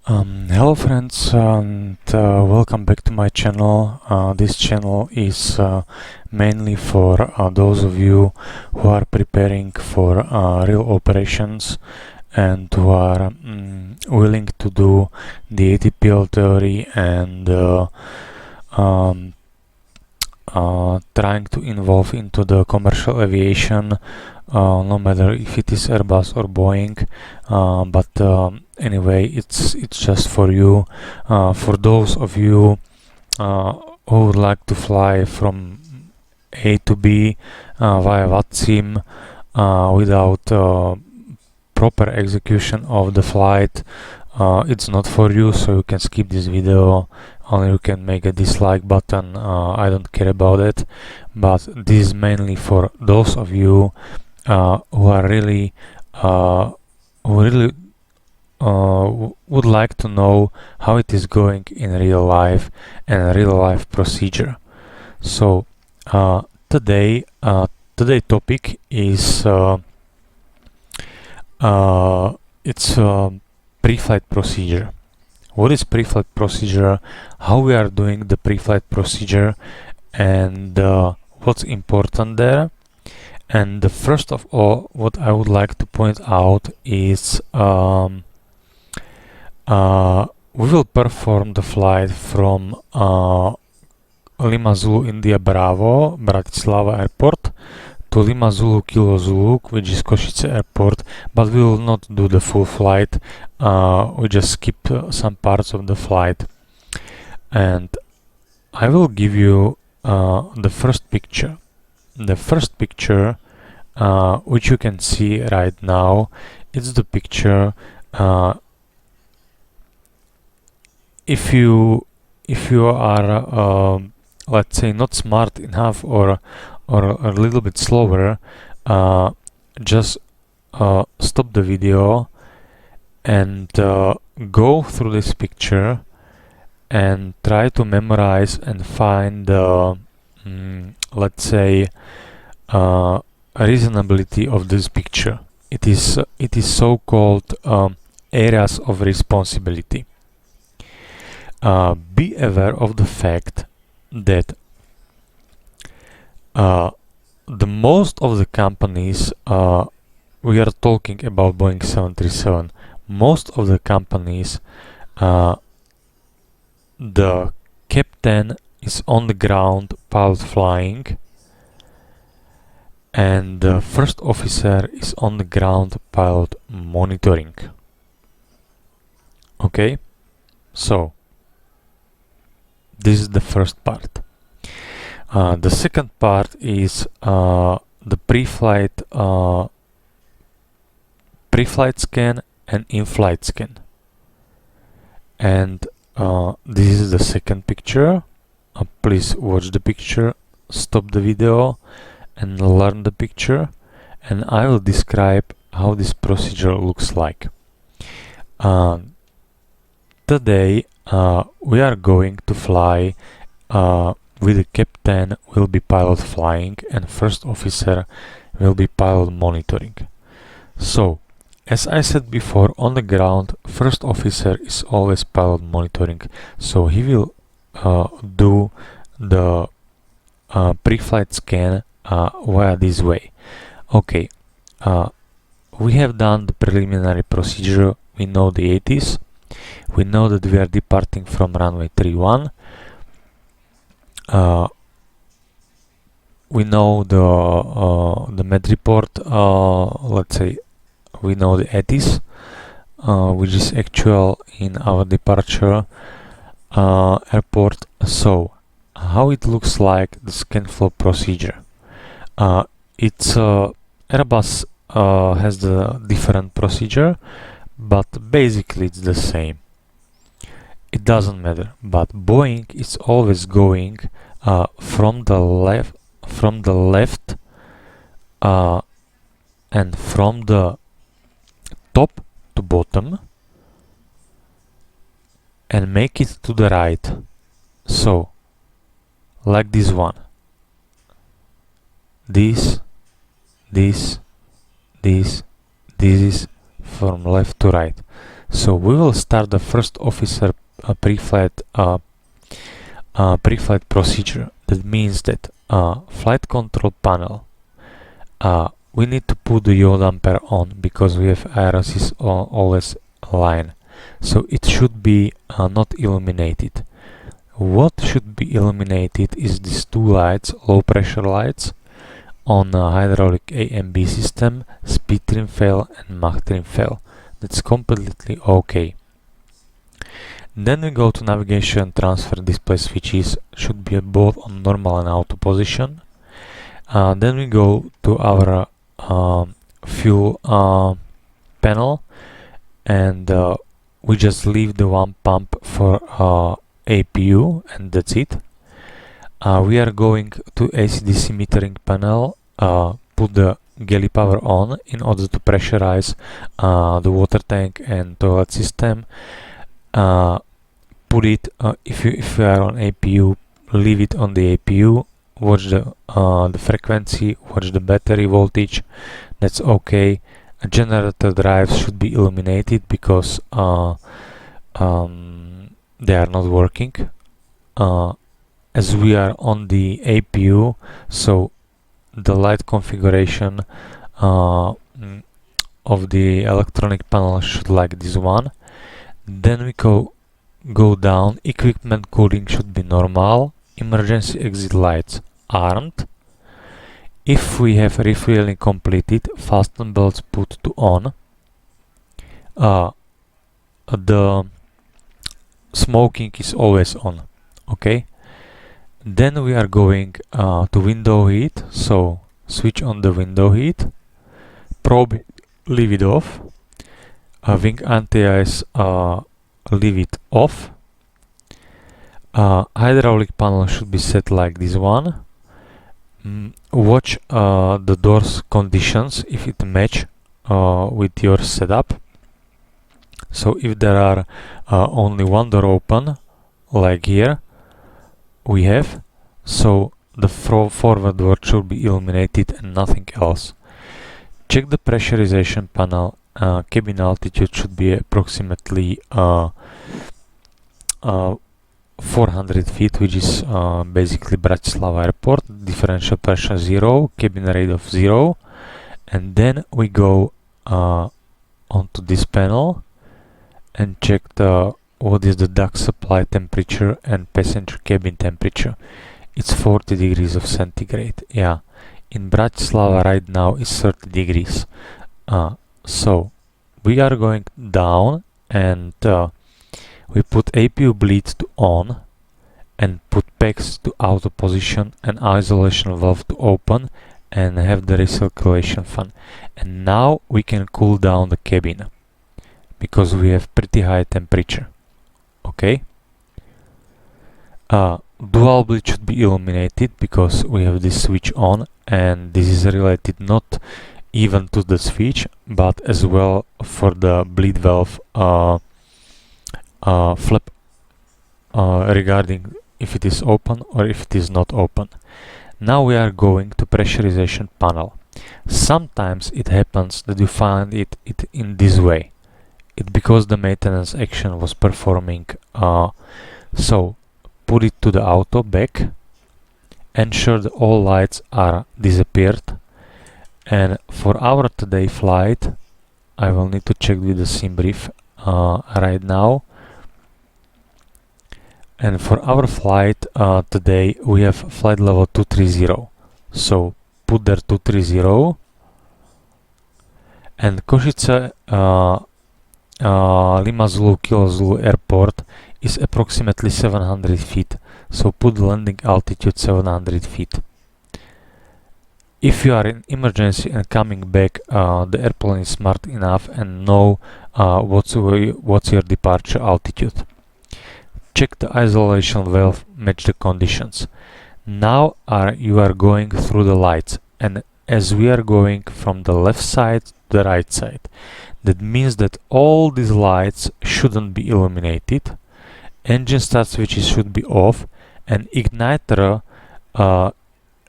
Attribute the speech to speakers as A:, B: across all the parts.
A: Hello friends, and welcome back to my channel. This channel is mainly for those of you who are preparing for real operations and who are willing to do the ATPL theory and trying to involve into the commercial aviation, no matter if it is Airbus or Boeing, but anyway, it's just for you. For those of you who would like to fly from A to B via VATSIM without proper execution of the flight, it's not for you, so you can skip this video. Only you can make a dislike button. I don't care about it, but this is mainly for those of you who are really would like to know how it is going in real life and real life procedure. So today topic is it's pre-flight procedure. What is pre-flight procedure, how we are doing the pre-flight procedure, and what's important there. And first of all, what I would like to point out is we will perform the flight from Lima Zulu India Bravo, Bratislava Airport, to Lima Zulu Kilo Zulu, which is Košice Airport, but we will not do the full flight. We just skip some parts of the flight. And I will give you the first picture. The first picture, which you can see right now, it's the picture. If you are, let's say, not smart enough or a little bit slower, just stop the video and go through this picture and try to memorize and find let's say reasonability of this picture. It is so-called areas of responsibility. Be aware of the fact that the most of the companies, we are talking about Boeing 737, most of the companies, the captain is on the ground, pilot flying, and the first officer is on the ground, pilot monitoring. Okay, so this is the first part. The second part is the pre-flight scan and in-flight scan. And this is the second picture. Please watch the picture, stop the video and learn the picture, and I will describe how this procedure looks like. Today we are going to fly with the captain will be pilot flying and first officer will be pilot monitoring. So, as I said before, on the ground, first officer is always pilot monitoring, so he will do the pre-flight scan via this way. Okay, we have done the preliminary procedure. We know the 80s. We know that we are departing from runway 31. We know the med report. Let's say we know the ETIS, which is actual in our departure airport. So how it looks like the scan flow procedure. It's Airbus has the different procedure, but basically it's the same. It doesn't matter, but Boeing is always going from the left and from the top to bottom and make it to the right. So like this one, this is from left to right. So we will start the first officer pre-flight procedure. That means that flight control panel, we need to put the yaw damper on because we have aerosys always line. So it should be not illuminated. What should be illuminated is these two lights, low pressure lights, on hydraulic A and B system, speed trim fail and Mach trim fail. That's completely okay. Then we go to navigation transfer display switches, should be both on normal and auto position. Then we go to our fuel panel, and we just leave the one pump for APU, and that's it. We are going to AC/DC metering panel, put the galley power on in order to pressurize the water tank and toilet system. Put it, if you are on APU, leave it on the APU, watch the frequency, watch the battery voltage, that's okay. Generator drives should be illuminated because they are not working. As we are on the APU, so the light configuration of the electronic panel should like this one. Then we go down, equipment cooling should be normal, emergency exit lights armed. If we have refueling completed, fasten belts put to on. The smoking is always on, okay? Then we are going to window heat, so switch on the window heat, probe, leave it off, wing anti-ice, leave it off. Hydraulic panel should be set like this one. Watch the doors conditions if it match with your setup. So if there are only one door open, like here we have, so the forward door should be illuminated and nothing else. Check the pressurization panel. Cabin altitude should be approximately 400 feet, which is basically Bratislava airport. Differential pressure 0, cabin rate of 0, and then we go onto this panel and check what is the duct supply temperature and passenger cabin temperature. It's 40 degrees of centigrade. Yeah, in Bratislava right now is 30 degrees. So we are going down and we put APU bleed to on and put PEX to auto position and isolation valve to open and have the recirculation fan. And now we can cool down the cabin because we have pretty high temperature. Okay. Dual bleed should be illuminated because we have this switch on, and this is related not even to the switch but as well for the bleed valve flap regarding if it is open or if it is not open. Now we are going to pressurization panel. Sometimes it happens that you find it in this way. It's because the maintenance action was performing. So put it to the auto back, ensure that all lights are disappeared, and for our today flight I will need to check with the sim brief right now. And for our flight today we have flight level 230, so put there 230, and Košice Lima Zulu Kilo Zulu airport is approximately 700 feet, so put landing altitude 700 feet. If you are in emergency and coming back, the airplane is smart enough and know what's your departure altitude. Check the isolation valve, match the conditions. Now you are going through the lights, and as we are going from the left side to the right side, that means that all these lights shouldn't be illuminated, engine start switches should be off, and igniter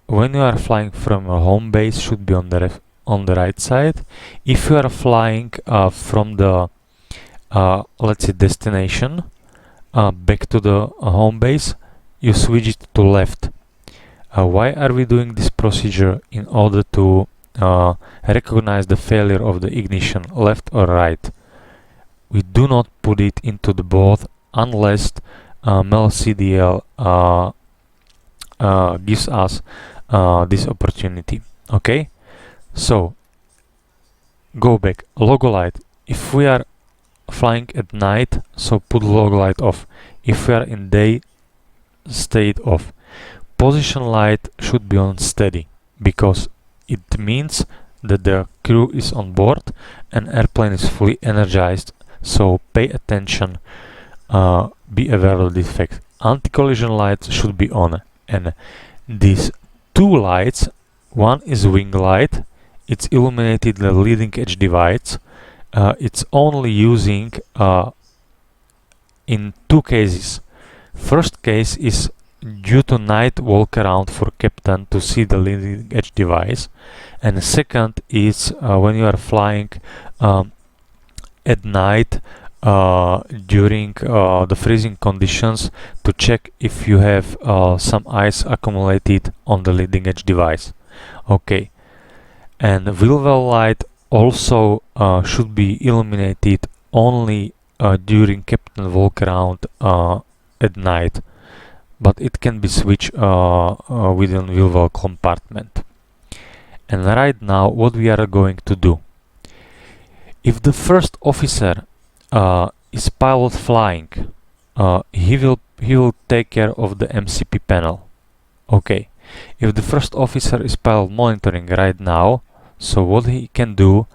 A: when you are flying from a home base should be on the on the right side. If you are flying from the let's say destination back to the home base, you switch it to left. Why are we doing this procedure? In order to recognize the failure of the ignition, left or right. We do not put it into the board unless MEL-CDL gives us this opportunity. Okay, so go back. Logo light. If we are flying at night, so put logo light off. If we are in day, state off. Position light should be on steady, because it means that the crew is on board and airplane is fully energized. So pay attention, be aware of this fact. Anti-collision lights should be on, and these two lights, one is wing light, it's illuminated the leading edge divides. It's only using in two cases. First case is due to night walk around for captain to see the leading edge device, and the second is when you are flying at night during the freezing conditions to check if you have some ice accumulated on the leading edge device. Okay, and wheel well light also should be illuminated only during captain walk around at night, but it can be switched within wheel well compartment. And right now what we are going to do, if the first officer is pilot flying, he will take care of the MCP panel. Okay, if the first officer is pilot monitoring right now, so what he can do,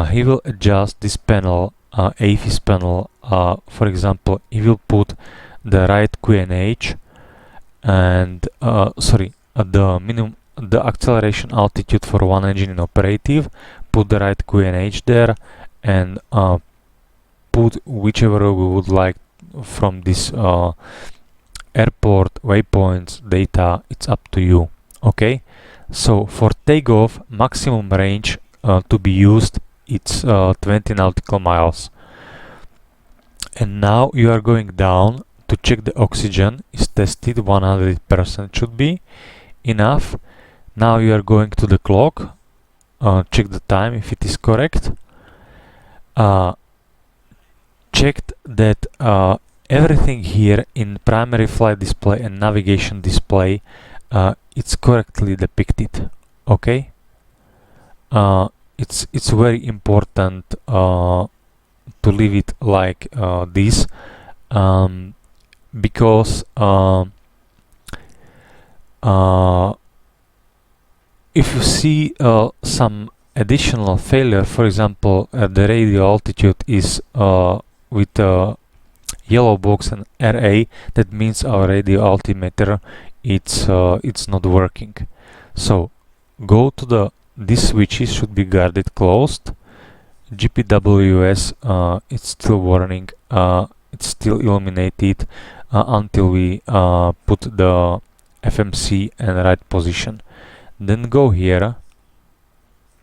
A: he will adjust this panel, AFIS panel. For example, he will put the right QNH and the acceleration altitude for one engine in operative, put the right QNH there, and put whichever we would like from this airport waypoints data. It's up to you. Okay, so for takeoff, maximum range to be used, it's 20 nautical miles. And now you are going down to check the oxygen is tested. 100% should be enough. Now you are going to the clock, check the time if it is correct. Checked that everything here in primary flight display and navigation display it's correctly depicted. Okay, it's very important to leave it like this, because if you see some additional failure, for example, the radio altitude is with yellow box and RA, that means our radio altimeter it's not working. So go to these switches should be guarded closed. GPWS it's still warning, it's still illuminated until we put the FMC in the right position. Then go here,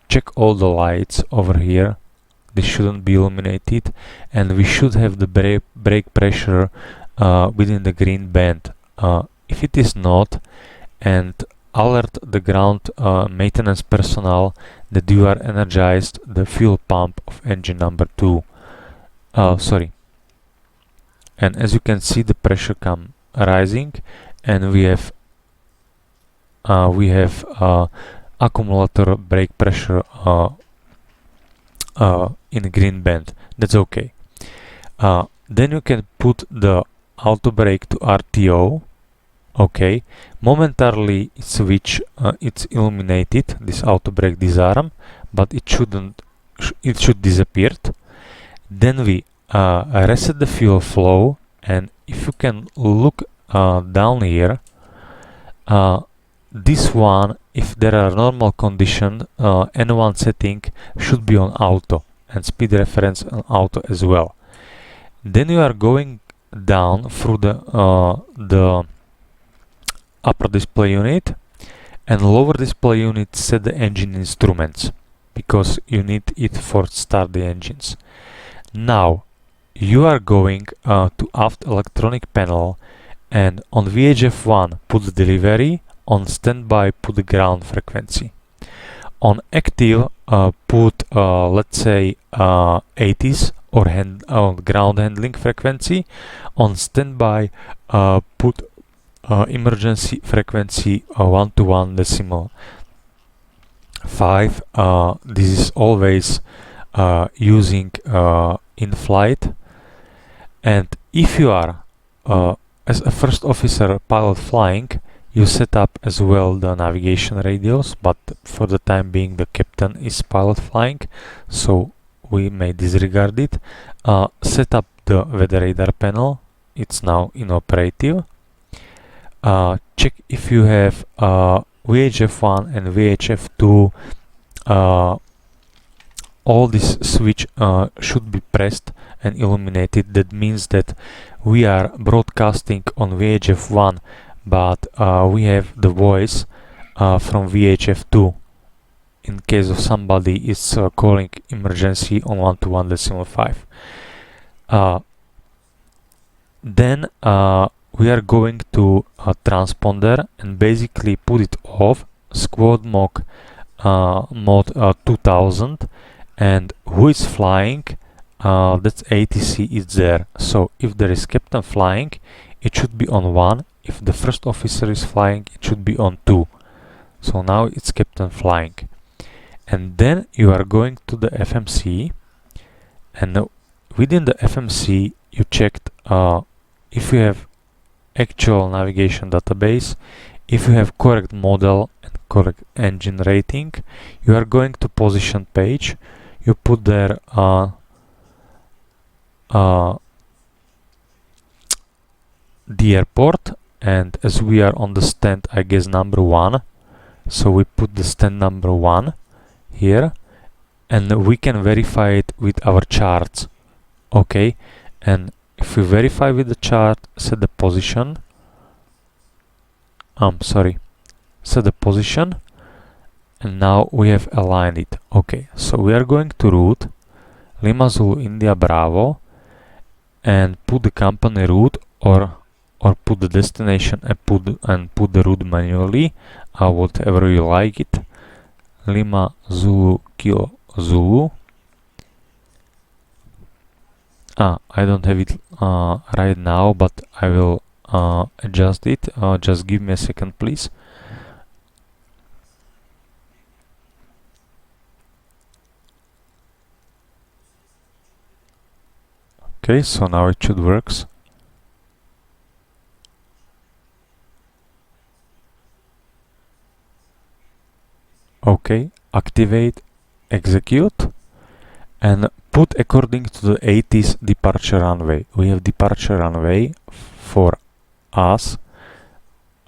A: check all the lights over here. This shouldn't be illuminated, and we should have the brake pressure within the green band. If it is not, and alert the ground maintenance personnel that you are energized the fuel pump of engine number 2. And as you can see, the pressure come rising, and we have accumulator brake pressure in green band. That's okay. Then you can put the auto brake to RTO. Okay, momentarily switch, it's illuminated, this auto brake disarm, but it shouldn't, it should disappear. Then we reset the fuel flow, and if you can look down here, this one, if there are normal conditions, N1 setting should be on auto, and speed reference on auto as well. Then you are going down through the upper display unit, and lower display unit set the engine instruments. because you need it for start the engines. Now you are going to aft electronic panel, and on VHF1 put the delivery, on standby put the ground frequency. On active put let's say 80s or ground handling frequency. On standby put emergency frequency 1 to 1 decimal 5. This is always using in-flight. And if you are as a first officer pilot flying, you set up as well the navigation radios, but for the time being the captain is pilot flying, so we may disregard it. Set up the weather radar panel, it's now inoperative. Check if you have VHF1 and VHF2, all this switch should be pressed and illuminated. That means that we are broadcasting on VHF1, but we have the voice from VHF2 in case of somebody is calling emergency on 1 to 1 decimal 5. Then we are going to a transponder and basically put it off, squad mode 2000, and who is flying, that's ATC is there. So if there is captain flying, it should be on 1. If the first officer is flying, it should be on 2. So now it's captain flying. And then you are going to the FMC, and within the FMC you checked if you have actual navigation database, if you have correct model and correct engine rating. You are going to position page, you put there the airport, and as we are on the stand, I guess number 1, so we put the stand number 1 here, and we can verify it with our charts. Okay, and if we verify with the chart, set the position, set the position, and now we have aligned it. Okay, so we are going to route Lima Zulu India Bravo and put the company route, or put the destination and put the route manually, whatever you like it. Lima Zulu Kilo Zulu. I don't have it right now, but I will adjust it. Just give me a second, please. Okay, so now it should work. Okay, activate, execute, and put according to the 80s departure runway. We have departure runway for us.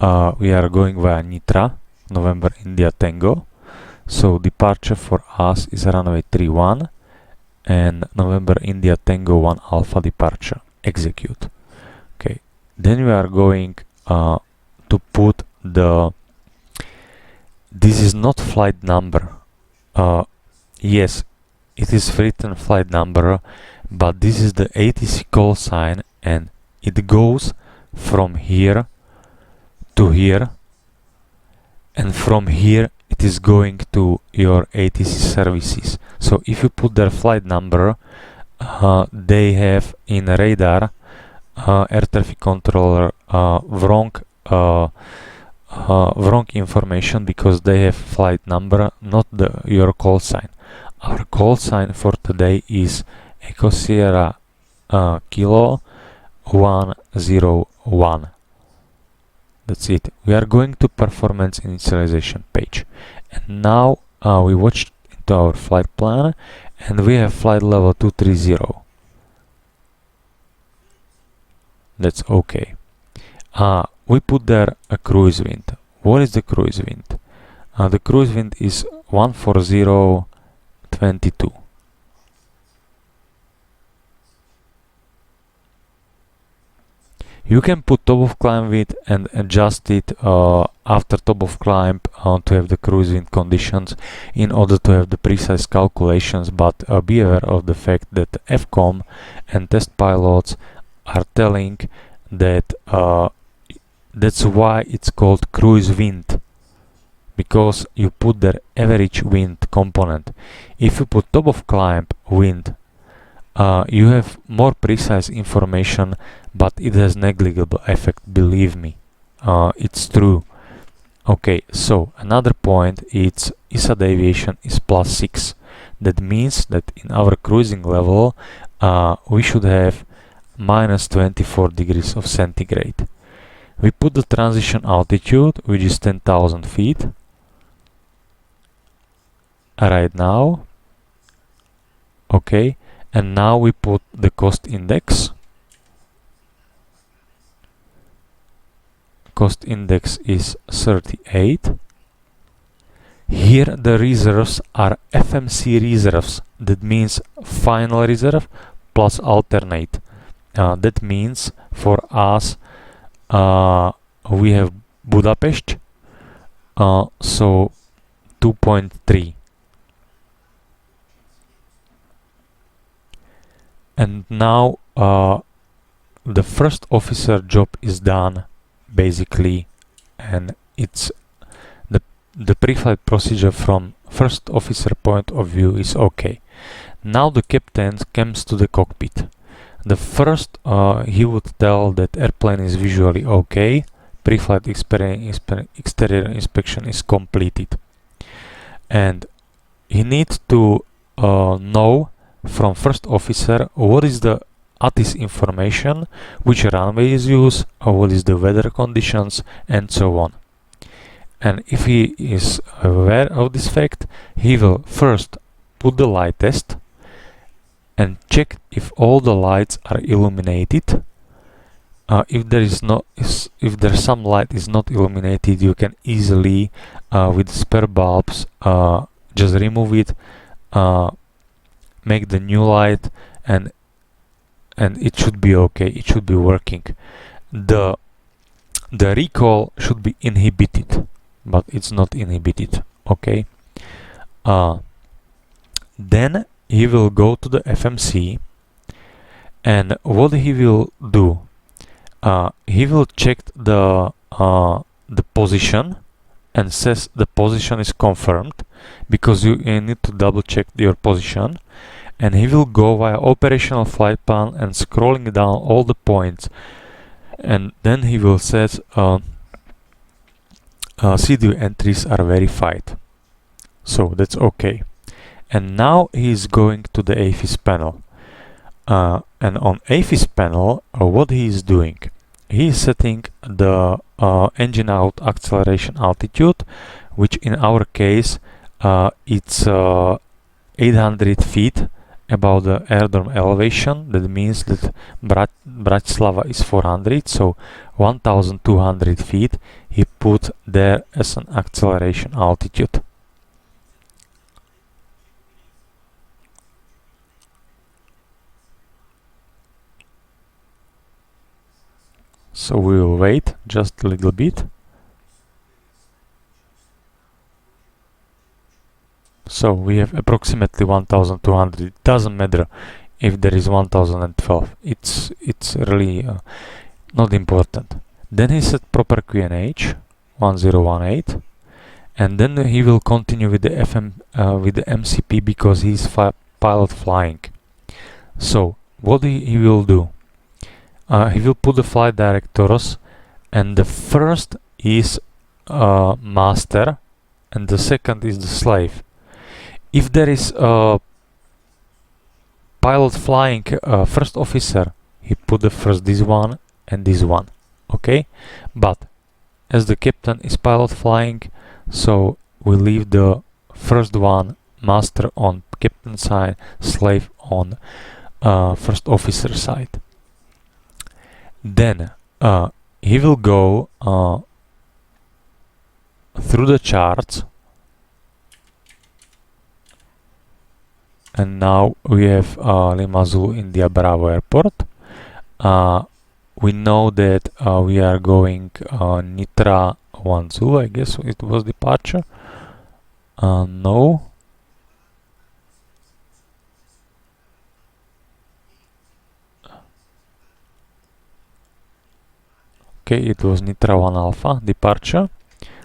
A: We are going via Nitra, November India Tango. So departure for us is runway 31 and November India Tango 1 Alpha departure. Execute. Okay, then we are going to put the, this is not flight number. Yes, it is written flight number, but this is the ATC call sign, and it goes from here to here, and from here it is going to your ATC services. So if you put their flight number, they have in radar air traffic controller wrong information, because they have flight number, not your call sign. Our call sign for today is Echo Sierra Kilo 101. That's it. We are going to performance initialization page, and now we watch into our flight plan, and we have flight level 230. That's okay. We put there a cruise wind. What is the cruise wind? The cruise wind is 14022. You can put top of climb wind and adjust it after top of climb to have the cruise wind conditions in order to have the precise calculations, but be aware of the fact that FCOM and test pilots are telling that that's why it's called cruise wind, because you put their average wind component. If you put top of climb wind, you have more precise information, but it has negligible effect, believe me. It's true. Okay, so another point is ISA deviation is +6. That means that in our cruising level we should have -24 degrees of centigrade. We put the transition altitude, which is 10,000 feet right now. Okay, and now we put the cost index. Cost index is 38. Here the reserves are FMC reserves. That means final reserve plus alternate. That means for us we have Budapest, so 2.3. And now the first officer job is done, basically, and it's the pre-flight procedure from first officer point of view is okay. Now the captain comes to the cockpit. The first he would tell that airplane is visually okay, pre-flight exterior inspection is completed, and he needs to know from first officer what is the ATIS information, which runway is used, what is the weather conditions, and so on. And if he is aware of this fact, he will first put the light test and check if all the lights are illuminated. If there's some light is not illuminated, you can easily with spare bulbs just remove it, make the new light, and it should be okay, it should be working. The recall should be inhibited, but it's not inhibited. Okay, then he will go to the FMC, and what he will do, he will check the position and says the position is confirmed, because you need to double check your position. And he will go via operational flight plan and scrolling down all the points, and then he will say CDU entries are verified, so that's okay. And now he is going to the AFIS panel, and on AFIS panel what he is doing, he is setting the engine out acceleration altitude, which in our case it's 800 feet above the aerodrome elevation. That means that Bratislava is 400, so 1200 feet he put there as an acceleration altitude. So we will wait just a little bit. So we have approximately 1200. It doesn't matter if there is 1012. It's really not important. Then he set proper QNH 1018, and then he will continue with the with the MCP, because he is pilot flying. So what he will do? He will put the flight directors, and the first is master, and the second is the slave. If there is a pilot flying first officer, he put the first this one and this one, okay? But as the captain is pilot flying, so we leave the first one, master on captain side, slave on first officer side. Then he will go through the charts, and now we have Lima Zulu India Bravo Airport. we know that we are going Nitra 10, I guess it was departure. No. Okay, it was Nitra 1 Alpha departure.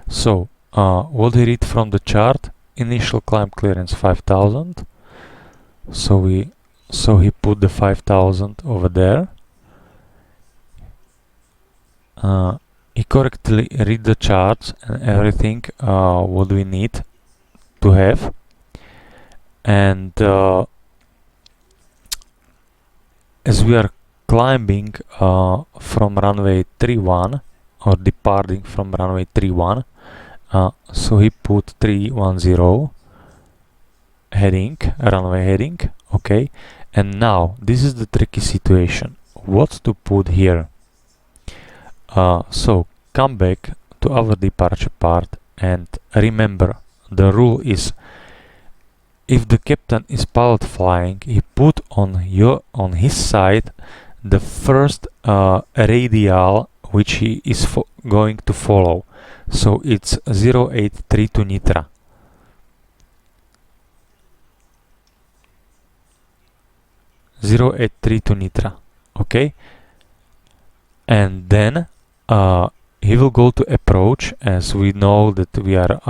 A: So, what we read from the chart, initial climb clearance 5000. So he put the 5000 over there. He correctly read the charts and everything what we need to have. And as we are climbing from runway 31 or departing from runway 31, so he put 310 heading, runway heading, okay. And now this is the tricky situation, what to put here. So come back to our departure part and remember the rule is, if the captain is pilot flying, he put on his side the first radial which he is going to follow. So it's 083 to Nitra. Okay, and then he will go to approach, as we know that we are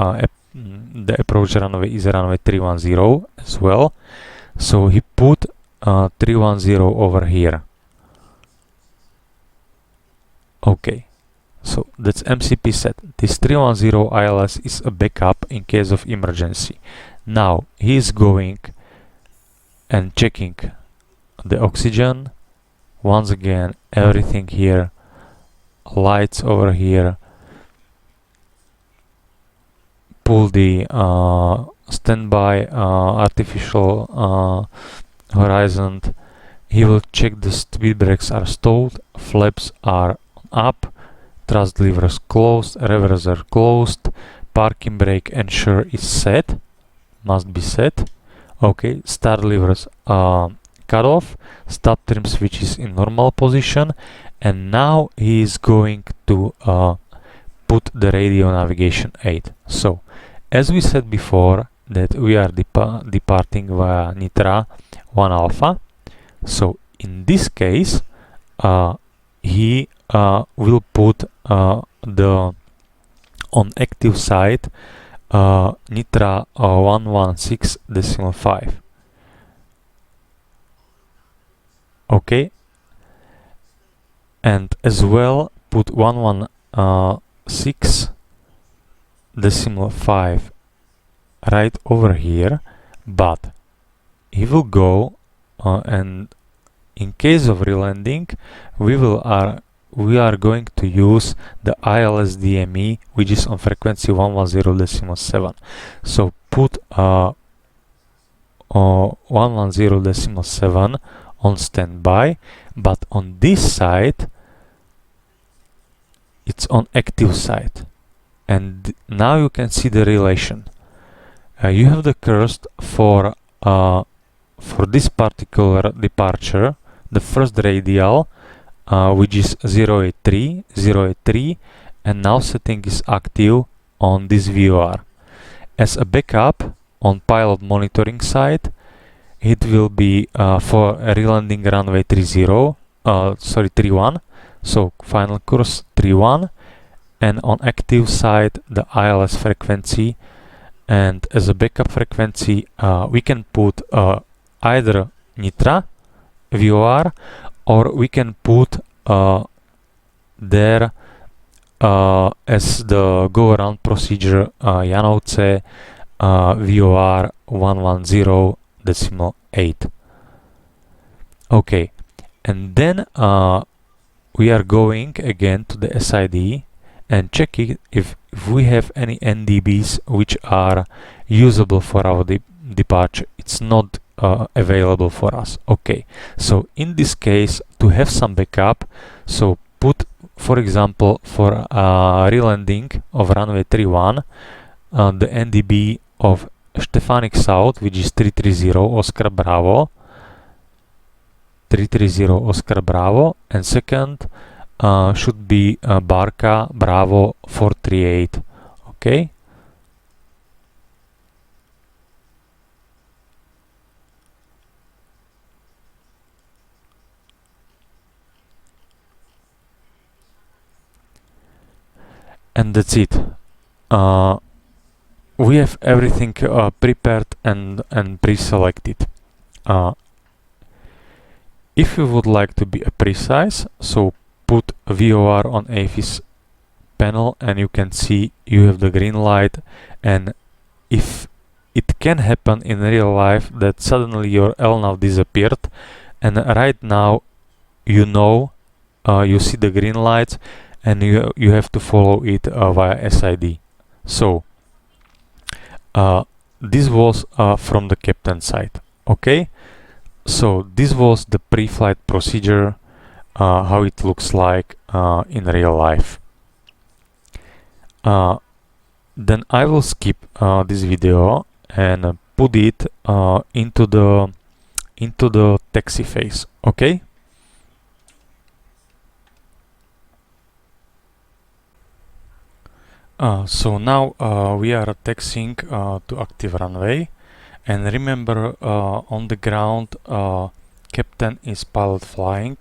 A: the approach runway is runway 310 as well. So he put 310 over here. Okay, so that's MCP set. This 310 ILS is a backup in case of emergency. Now he is going and checking the oxygen. Once again, everything here, lights over here. Pull the standby artificial horizon. He will check the speed brakes are stalled, flaps are up, thrust levers closed, revers are closed, parking brake ensure is set, must be set. Okay, start levers cut off, stop trim switch is in normal position, and now he is going to put the radio navigation aid. So as we said before that we are departing via Nitra 1 Alpha, so in this case he will put the on active side Nitra 116.5. Okay, and as well put 116.5 right over here, but he will go and in case of relanding we are going to use the ILS DME, which is on frequency 110.7. So put 110.7 on standby, but on this side it's on active side. And now you can see the relation. You have the curve for this particular departure, the first radial, which is 083, and now setting is active on this VOR. As a backup on pilot monitoring side, it will be for a relanding runway 31, so final course 31, and on active side the ILS frequency, and as a backup frequency we can put either Nitra VOR, or we can put there as the go around procedure Janovce VOR 110.8. Okay, and then we are going again to the SID and check it if we have any NDBs which are usable for our departure. It's not available for us. Okay, so in this case, to have some backup, so put, for example, for relanding of runway 31, the NDB of Stefanik South, which is 330 Oscar Bravo, 330 Oscar Bravo, and second should be Barca Bravo 438. Okay. And that's it. We have everything prepared and pre-selected. If you would like to be precise, so put VOR on AFIS panel and you can see you have the green light, and if it can happen in real life that suddenly your LNAV disappeared, and right now you know you see the green lights and you have to follow it via SID. So this was from the captain side. Okay, so this was the pre-flight procedure, how it looks like in real life. Then I will skip this video and put it into the taxi phase. Okay. So now we are taxiing to active runway, and remember on the ground captain is pilot flying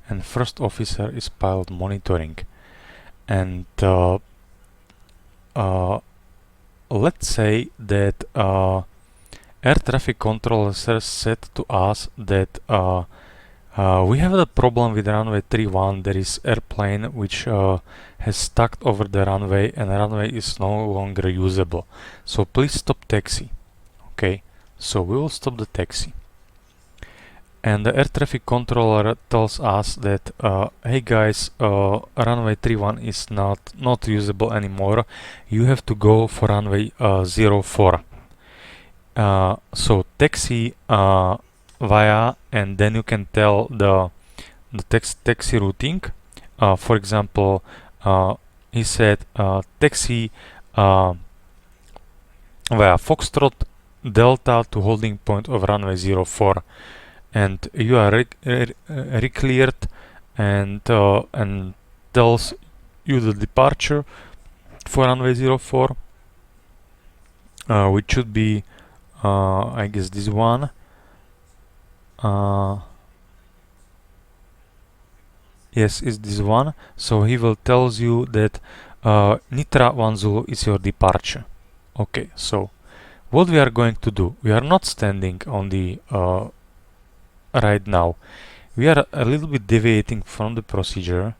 A: and first officer is pilot monitoring, and let's say that air traffic controller said to us that we have a problem with runway 31. There is airplane which has stuck over the runway and the runway is no longer usable. So please stop taxi. Okay, so we will stop the taxi. And the air traffic controller tells us that hey guys, runway 31 is not usable anymore. You have to go for runway 04. So taxi via, and then you can tell the taxi routing. For example, he said taxi via Foxtrot Delta to holding point of runway 04, and you are recleared and tells you the departure for runway 04, which should be I guess this one. Yes, it's this one. So he will tells you that Nitra 1 Zulu is your departure. Okay, so what we are going to do? We are not standing on the right now. We are a little bit deviating from the procedure,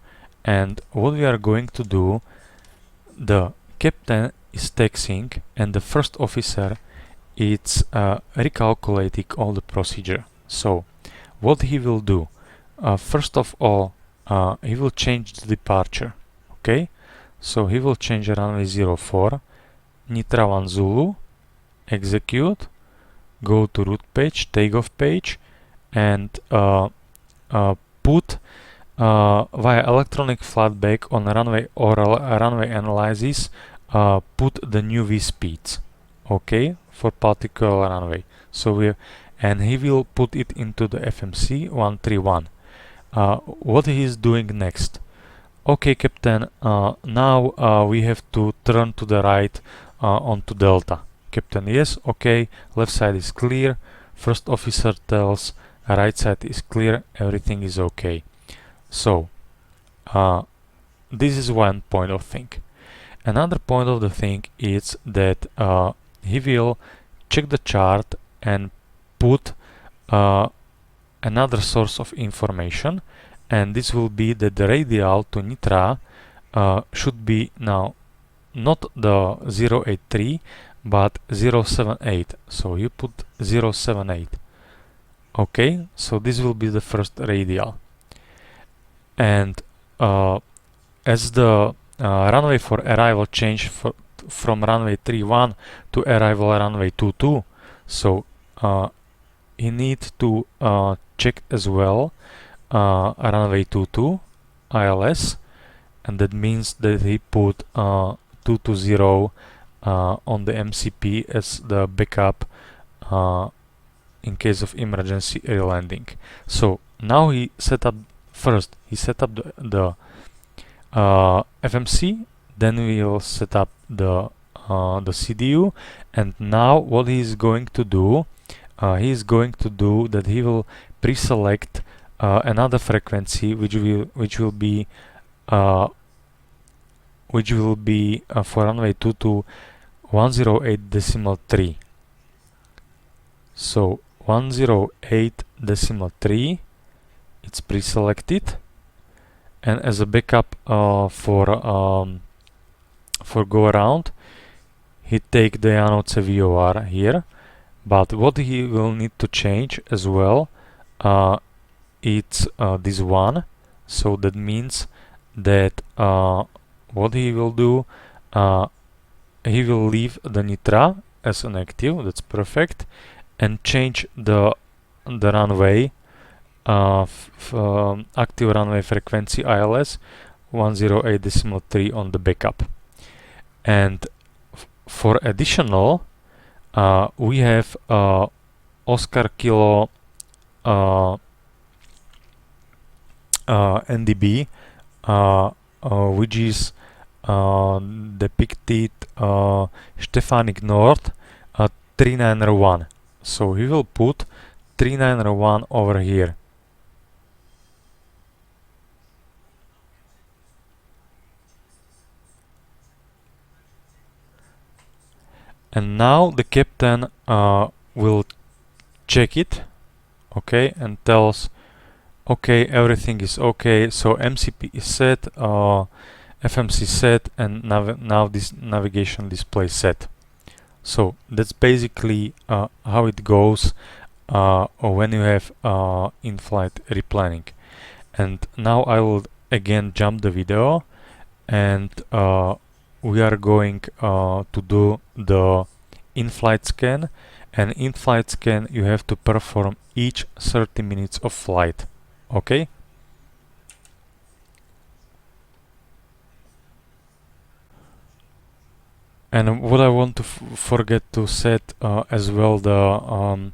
A: and what we are going to do, the captain is taxiing and the first officer is recalculating all the procedure. So what he will do, first of all, he will change the departure. Okay, so he will change runway 04, Nitra 1 Zulu, execute, go to route page, takeoff page, and put via electronic flatback on runway or runway analysis, put the new V speeds, okay, for particular runway. So and he will put it into the FMC 131. What he is doing next? Okay, captain, now we have to turn to the right onto Delta. Captain, yes, okay, left side is clear. First officer tells right side is clear, everything is okay. So this is one point of thing. Another point of the thing is that he will check the chart and put another source of information, and this will be that the radial to Nitra should be now not the 083 but 078. So you put 078. Okay, so this will be the first radial, and as the runway for arrival changed from runway 31 to arrival runway 22, so he needs to check as well runway 22 ILS, and that means that he put 220 on the MCP as the backup in case of emergency relanding. So now he set up the FMC, then we will set up the CDU, and now what he is going to do, that he will pre-select another frequency which will be for runway 22 108.3. So 108.3, it's pre-selected, and as a backup for go around, he take the Janoce VOR here. But what he will need to change as well, it's this one. So that means that what he will do, he will leave the Nitra as an active, that's perfect, and change the runway, active runway frequency ILS 108.3 on the backup. And for additional, we have Oscar Kilo NDB, which is depicted Stefanik North 3901. So we will put 3901 over here. And now the captain will check it, okay, and tells, okay, everything is okay. So MCP is set, FMC set, and now this navigation display set. So that's basically how it goes when you have in-flight replanning. And now I will again jump the video, and we are going to do the in-flight scan. And in-flight scan you have to perform each 30 minutes of flight. Okay? And what I want to forget to set as well, the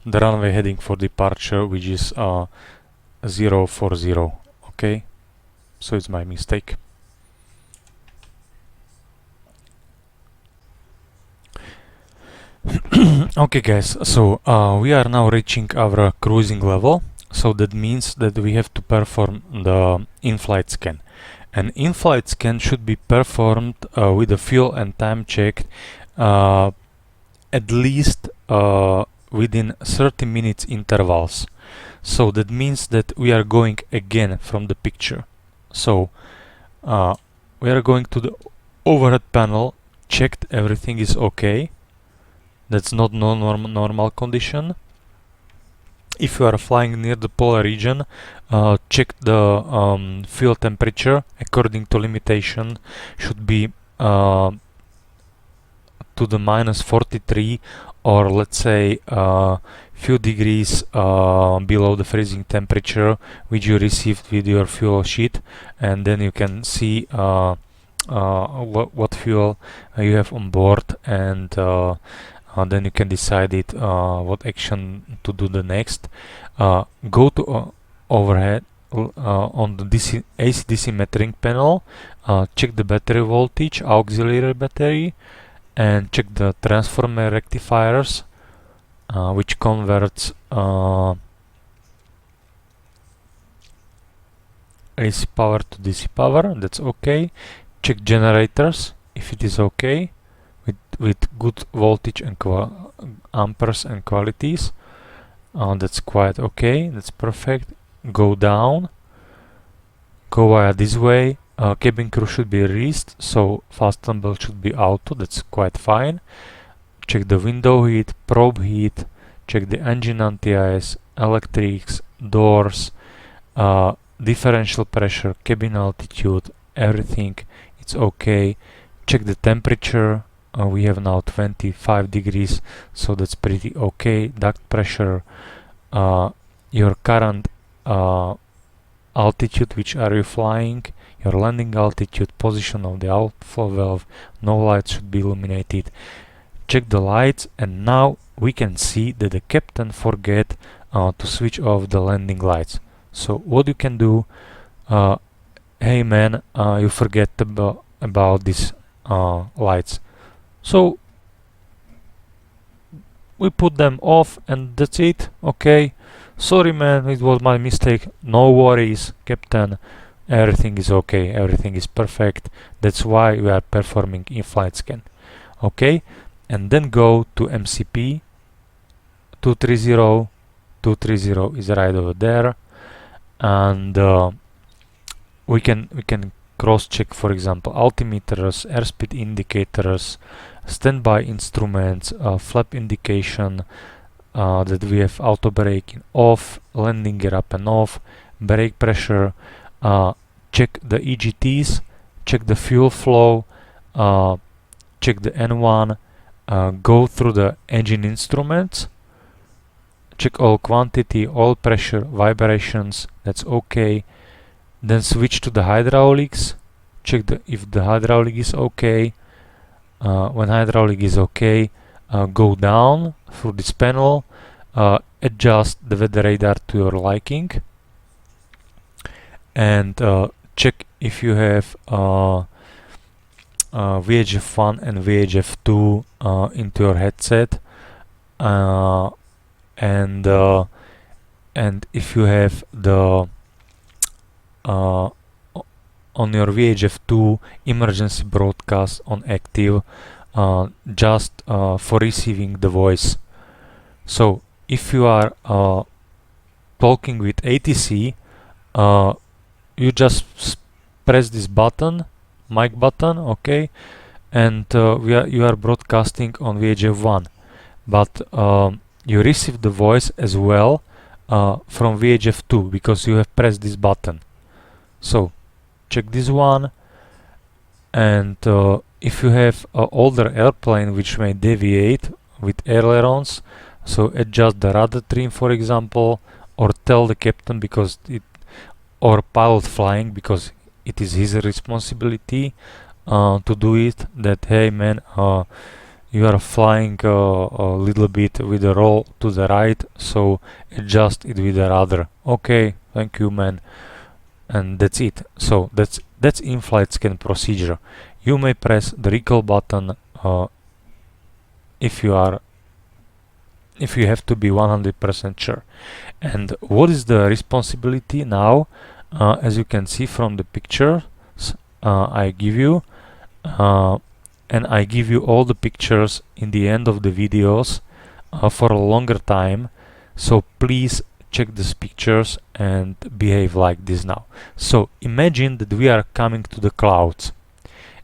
A: runway heading for departure, which is 040. Okay, so it's my mistake. Okay guys, so we are now reaching our cruising level, so that means that we have to perform the in-flight scan. An in-flight scan should be performed with the fuel and time checked at least within 30 minutes intervals. So that means that we are going again from the picture. So we are going to the overhead panel, checked everything is okay. That's not normal condition. If you are flying near the polar region, check the fuel temperature according to limitation should be to the -43, or let's say few degrees below the freezing temperature which you received with your fuel sheet, and then you can see what fuel you have on board, and then you can decide it what action to do the next. Go to overhead on the AC/DC metering panel, check the battery voltage, auxiliary battery, and check the transformer rectifiers, which converts AC power to DC power. That's okay. Check generators if it is okay, with good voltage and amperes and qualities. That's quite okay, that's perfect. Go down, go via this way. Cabin crew should be released, so fast tumble should be auto, that's quite fine. Check the window heat, probe heat, check the engine anti-ice, electrics, doors, differential pressure, cabin altitude, everything, it's okay. Check the temperature. We have now 25 degrees, so that's pretty okay. Duct pressure, your current altitude, which are you flying, your landing altitude, position of the outflow valve, no lights should be illuminated. Check the lights, and now we can see that the captain forget to switch off the landing lights. So what you can do, hey man, you forget about these lights. So we put them off and that's it. Okay, sorry man, it was my mistake. No worries, Captain. Everything is okay, everything is perfect. That's why we are performing in-flight scan. Okay, and then go to MCP 230. 230 is right over there, and we can cross-check, for example, altimeters, airspeed indicators, standby instruments, flap indication, that we have auto braking off, landing gear up and off, brake pressure, check the EGTs, check the fuel flow, check the N1, go through the engine instruments, check all quantity, oil pressure, vibrations, that's okay. Then switch to the hydraulics, check if the hydraulic is okay. When hydraulic is okay, go down through this panel, adjust the weather radar to your liking, and check if you have VHF1 and VHF2 into your headset, and if you have the on your VHF2 emergency broadcast on active, just for receiving the voice. So if you are talking with ATC, you just press this button, mic button, okay, and you are broadcasting on VHF1, but you receive the voice as well from VHF2 because you have pressed this button. So check this one, and if you have an older airplane which may deviate with ailerons, so adjust the rudder trim, for example, or tell the captain or pilot flying, because it is his responsibility to do it, that hey man, you are flying a little bit with a roll to the right, so adjust it with the rudder. Okay, thank you man. And that's it. So that's in-flight scan procedure. You may press the recall button if you have to be 100% sure. And what is the responsibility now? As you can see from the pictures I give you, and I give you all the pictures in the end of the videos for a longer time, so please check these pictures and behave like this now. So imagine that we are coming to the clouds,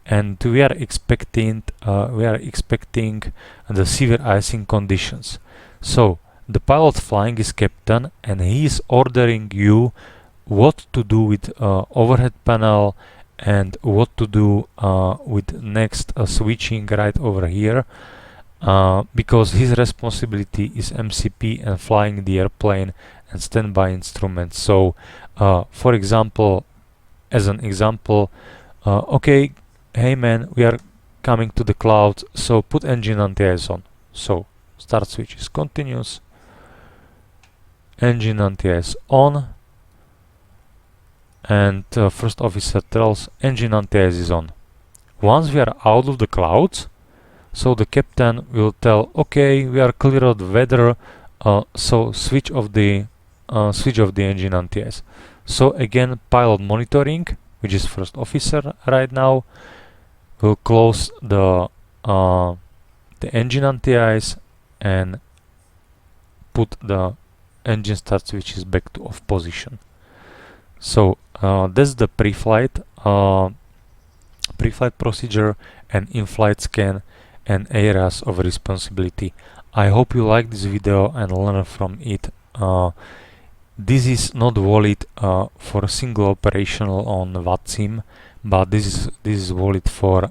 A: and we are expecting the severe icing conditions. So the pilot flying is captain, and he is ordering you what to do with overhead panel and what to do with next switching right over here, because his responsibility is MCP and flying the airplane and standby instruments. So for example, as an example, okay, hey man, we are coming to the clouds, so put engine anti-ice on. So start switch is continuous, engine anti-ice on, and first officer tells engine anti-ice is on. Once we are out of the clouds, so the captain will tell, okay, we are clear of the weather, so switch off the engine anti-ice. So again, pilot monitoring, which is first officer right now, will close the engine anti-ice and put the engine start switches back to off position. So that's the pre-flight procedure and in-flight scan and areas of responsibility. I hope you like this video and learn from it. This is not valid for a single operational on VATSIM, but this is valid for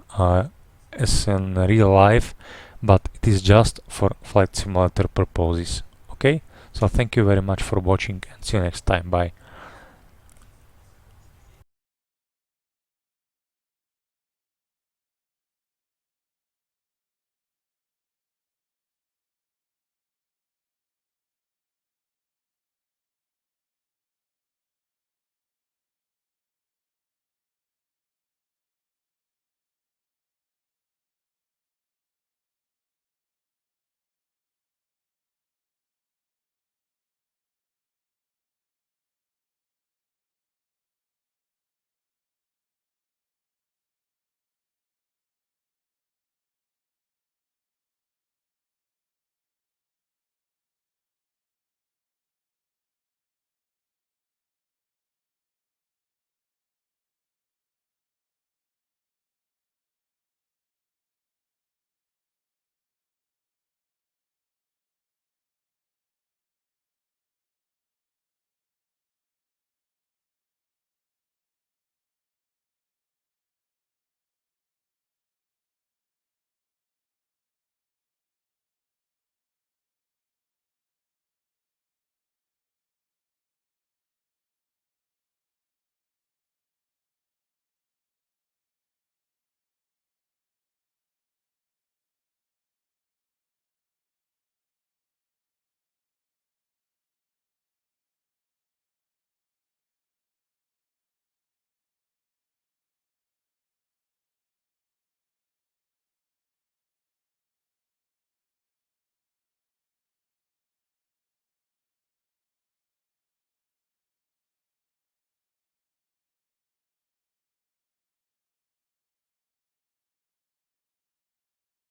A: as in real life, but it is just for flight simulator purposes. Okay, so thank you very much for watching and see you next time. Bye.